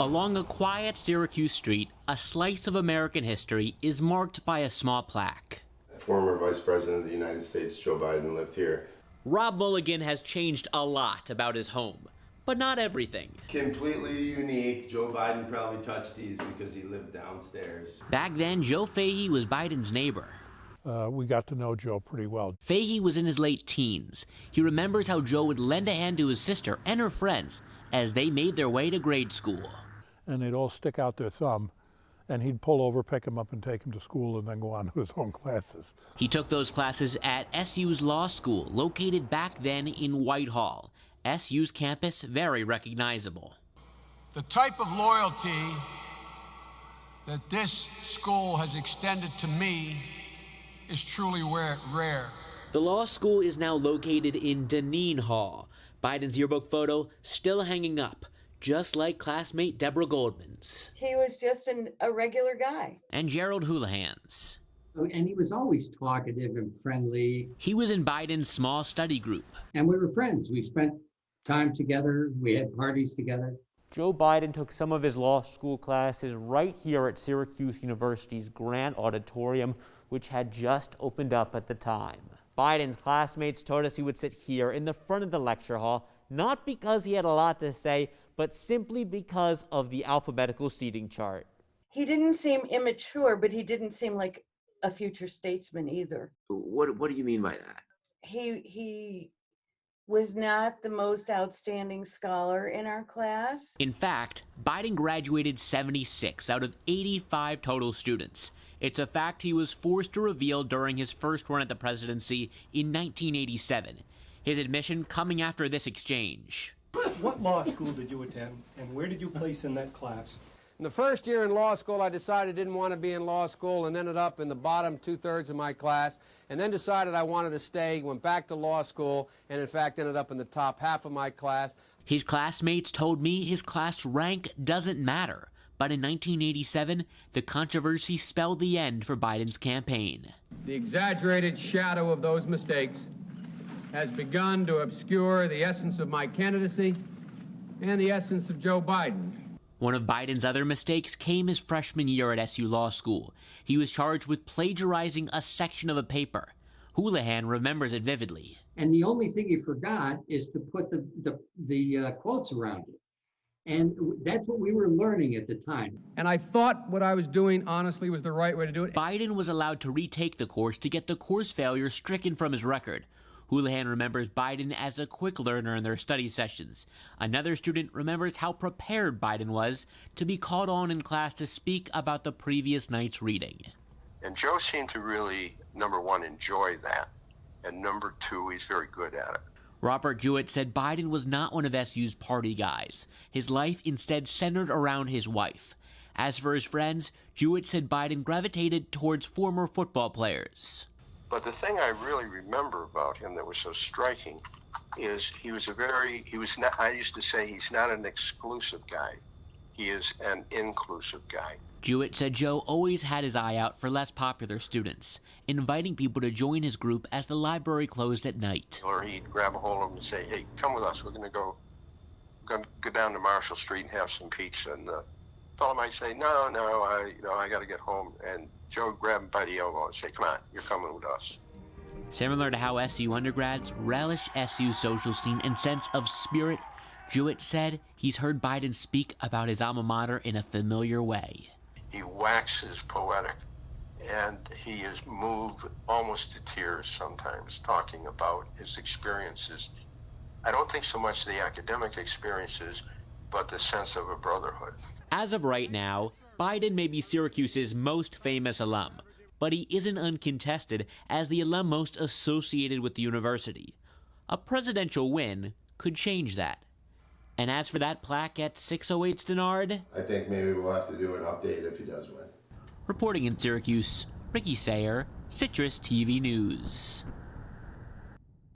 Along a quiet Syracuse street, a slice of American history is marked by a small plaque. Former Vice President of the United States, Joe Biden, lived here. Rob Mulligan has changed a lot about his home, but not everything. Completely unique. Joe Biden probably touched these because he lived downstairs. Back then, Joe Fahey was Biden's neighbor. We got to know Joe pretty well. Fahey was in his late teens. He remembers how Joe would lend a hand to his sister and her friends as they made their way to grade school. And they'd all stick out their thumb, and he'd pull over, pick them up, and take them to school, and then go on to his own classes. He took those classes at SU's Law School, located back then in Whitehall. SU's campus, very recognizable. The type of loyalty that this school has extended to me is truly rare. The law school is now located in Dineen Hall. Biden's yearbook photo still hanging up, just like classmate Deborah Goldman's. He was just a regular guy. And Gerald Houlihan's. And he was always talkative and friendly. He was in Biden's small study group. And we were friends. We spent time together. We had parties together. Joe Biden took some of his law school classes right here at Syracuse University's Grand Auditorium, which had just opened up at the time. Biden's classmates told us he would sit here in the front of the lecture hall, not because he had a lot to say, but simply because of the alphabetical seating chart. He didn't seem immature, but he didn't seem like a future statesman either. What do you mean by that? He was not the most outstanding scholar in our class. In fact, Biden graduated 76 out of 85 total students. It's a fact he was forced to reveal during his first run at the presidency in 1987. His admission coming after this exchange. What law school did you attend, and where did you place in that class? In the first year in law school, I decided I didn't want to be in law school and ended up in the bottom two-thirds of my class, and then decided I wanted to stay, went back to law school, and in fact ended up in the top half of my class. His classmates told me his class rank doesn't matter. But in 1987, the controversy spelled the end for Biden's campaign. The exaggerated shadow of those mistakes has begun to obscure the essence of my candidacy and the essence of Joe Biden. One of Biden's other mistakes came his freshman year at SU Law School. He was charged with plagiarizing a section of a paper. Houlihan remembers it vividly. And the only thing he forgot is to put the quotes around it. And that's what we were learning at the time. And I thought what I was doing, honestly, was the right way to do it. Biden was allowed to retake the course to get the course failure stricken from his record. Houlihan remembers Biden as a quick learner in their study sessions. Another student remembers how prepared Biden was to be called on in class to speak about the previous night's reading. And Joe seemed to really, number one, enjoy that. And number two, he's very good at it. Robert Jewett said Biden was not one of SU's party guys. His life instead centered around his wife. As for his friends, Jewett said Biden gravitated towards former football players. But the thing I really remember about him that was so striking is I used to say he's not an exclusive guy. He is an inclusive guy. Jewett said Joe always had his eye out for less popular students, inviting people to join his group as the library closed at night. Or he'd grab a hold of them and say, hey, come with us. We're going to go down to Marshall Street and have some pizza. And the fellow might say, no, I got to get home. And Joe would grab him by the elbow and say, come on, you're coming with us. Similar to how SU undergrads relish SU's social scene and sense of spirit, Jewett said he's heard Biden speak about his alma mater in a familiar way. He waxes poetic, and he is moved almost to tears sometimes talking about his experiences. I don't think so much the academic experiences, but the sense of a brotherhood. As of right now, Biden may be Syracuse's most famous alum, but he isn't uncontested as the alum most associated with the university. A presidential win could change that. And as for that plaque at 608 Stenard, I think maybe we'll have to do an update if he does win. Reporting in Syracuse, Ricky Sayer, Citrus TV News.